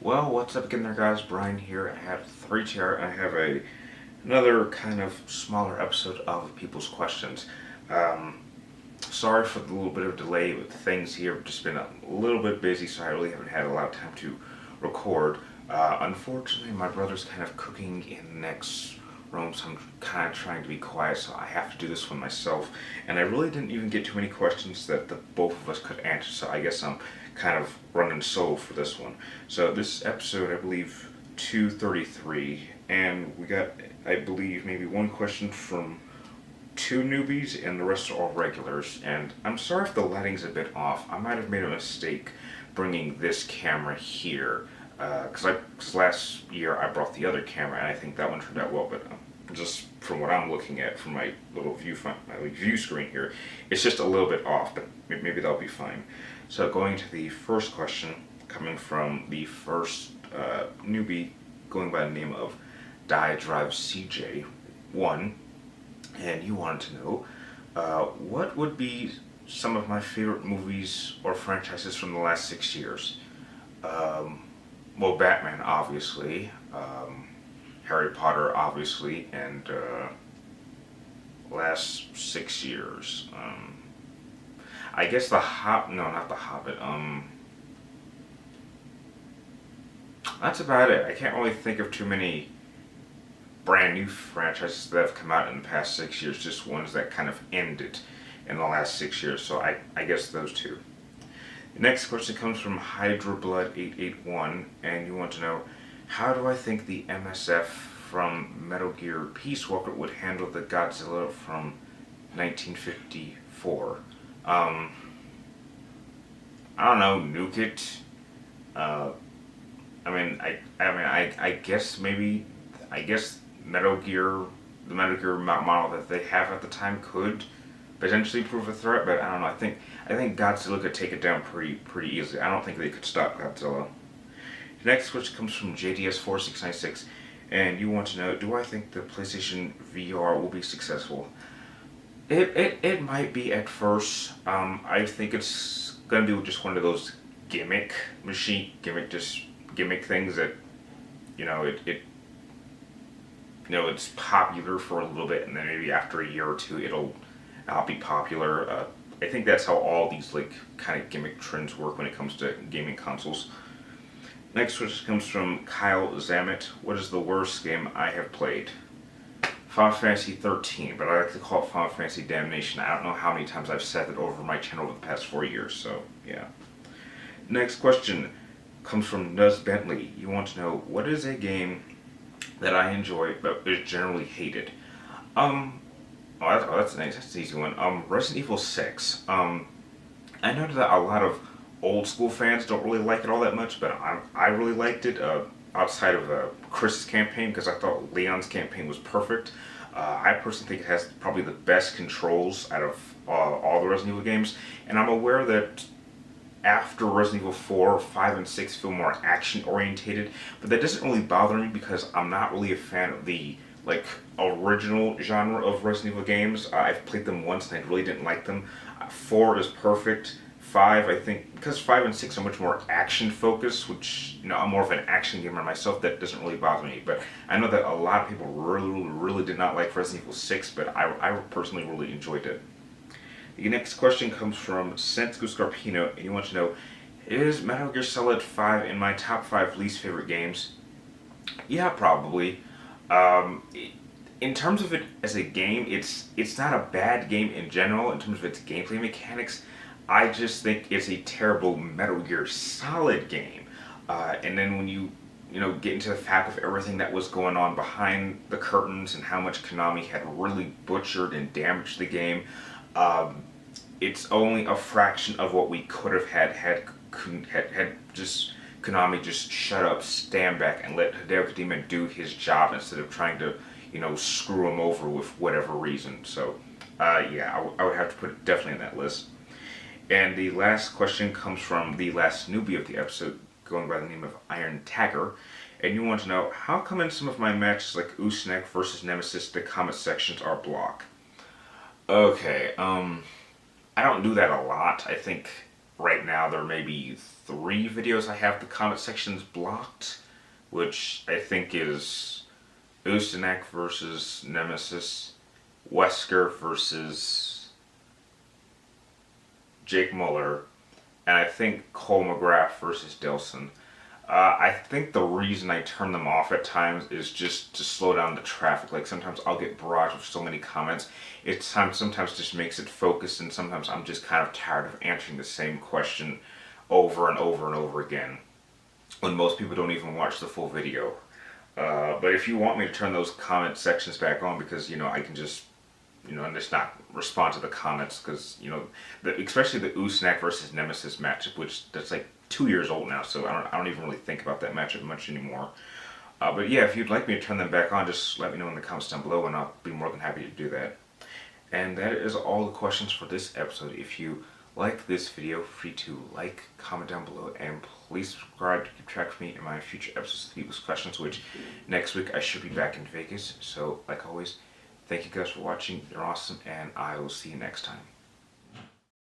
Well, what's up again there, guys? Brian here. I have three chair. I have another kind of smaller episode of People's Questions. Um, Sorry for the little bit of delay with things here. I've just been a little bit busy, so I really haven't had a lot of time to record. Unfortunately, my brother's kind of cooking in the next room, so I'm kind of trying to be quiet, so I have to do this one myself. And I really didn't even get too many questions that the both of us could answer, so I guess I'm kind of running solo for this one. So this episode, I believe, 233, and we got, I believe, maybe one question from two newbies and the rest are all regulars. And I'm sorry if the lighting's a bit off. I might have made a mistake bringing this camera here. Because last year I brought the other camera and I think that one turned out well, but just from what I'm looking at from my little view screen here, it's just a little bit off, but maybe that'll be fine. So going to the first question, coming from the first newbie going by the name of Diadrive CJ1, and you wanted to know what would be some of my favorite movies or franchises from the last 6 years. Well, Batman, obviously, Harry Potter, obviously, and last 6 years. I guess no, not The Hobbit. That's about it. I can't really think of too many brand new franchises that have come out in the past 6 years, just ones that kind of ended in the last 6 years, so I guess those two. The next question comes from HydraBlood881, and you want to know, how do I think the MSF from Metal Gear Peace Walker would handle the Godzilla from 1954? I don't know, nuke it. I guess maybe, the Metal Gear model that they have at the time could potentially prove a threat, but I don't know. I think Godzilla could take it down pretty easily. I don't think they could stop Godzilla. The next question comes from JDS4696, and you want to know, do I think the PlayStation VR will be successful? It might be at first. I think it's gonna be just one of those gimmick things that, it's popular for a little bit, and then maybe after a year or two it'll not be popular. I think that's how all these kind of gimmick trends work when it comes to gaming consoles. Next question comes from Kyle ZAMMIT. What is the worst game I have played? Final Fantasy 13, but I like to call it Final Fantasy Damnation. I don't know how many times I've said it over my channel over the past 4 years, so yeah. Next question comes from NUZZ Bentley. You want to know, what is a game that I enjoy but is generally hated? That's nice. That's an easy one. Resident Evil 6. I know that a lot of old school fans don't really like it all that much, but I really liked it. Outside of Chris's campaign, because I thought Leon's campaign was perfect. I personally think it has probably the best controls out of all the Resident Evil games, and I'm aware that after Resident Evil 4, 5, and 6 feel more action orientated, but that doesn't really bother me because I'm not really a fan of the original genre of Resident Evil games. I've played them once and I really didn't like them. 4 is perfect. 5, I think, because 5 and 6 are much more action focused, which, I'm more of an action gamer myself, that doesn't really bother me. But I know that a lot of people really did not like Resident Evil 6, but I personally really enjoyed it. The next question comes from SCARPINO, and you want to know, is Metal Gear Solid 5 in my top 5 least favorite games? Yeah, probably. In terms of it as a game, it's not a bad game in general in terms of its gameplay mechanics. I just think it's a terrible Metal Gear Solid game. And then when you get into the fact of everything that was going on behind the curtains and how much Konami had really butchered and damaged the game, it's only a fraction of what we could have had just Konami just shut up, stand back, and let Hideo Kojima do his job instead of trying to, screw him over with whatever reason. So, yeah, I would have to put it definitely on that list. And the last question comes from the last newbie of the episode, going by the name of Iron Tagger. And you want to know, how come in some of my matches like Usnek versus Nemesis, the comment sections are blocked? Okay, I don't do that a lot. I think right now there may be 3 videos I have the comment sections blocked, which I think is Ustinak versus Nemesis, Wesker versus Jake Muller, and I think Cole McGrath versus Delson. I think the reason I turn them off at times is just to slow down the traffic. Like sometimes I'll get barraged with so many comments. Sometimes just makes it focused, and sometimes I'm just kind of tired of answering the same question over and over and over again when most people don't even watch the full video. But if you want me to turn those comment sections back on, because I can just and just not respond to the comments, because especially the Usyk versus Nemesis matchup, which that's like 2 years old now, so I don't even really think about that matchup much anymore. But yeah, if you'd like me to turn them back on, just let me know in the comments down below, and I'll be more than happy to do that. And that is all the questions for this episode. If you like this video, feel free to like, comment down below, and please subscribe to keep track of me in my future episodes of People's Questions, which next week I should be back in Vegas. So, like always, thank you guys for watching. You're awesome, and I will see you next time.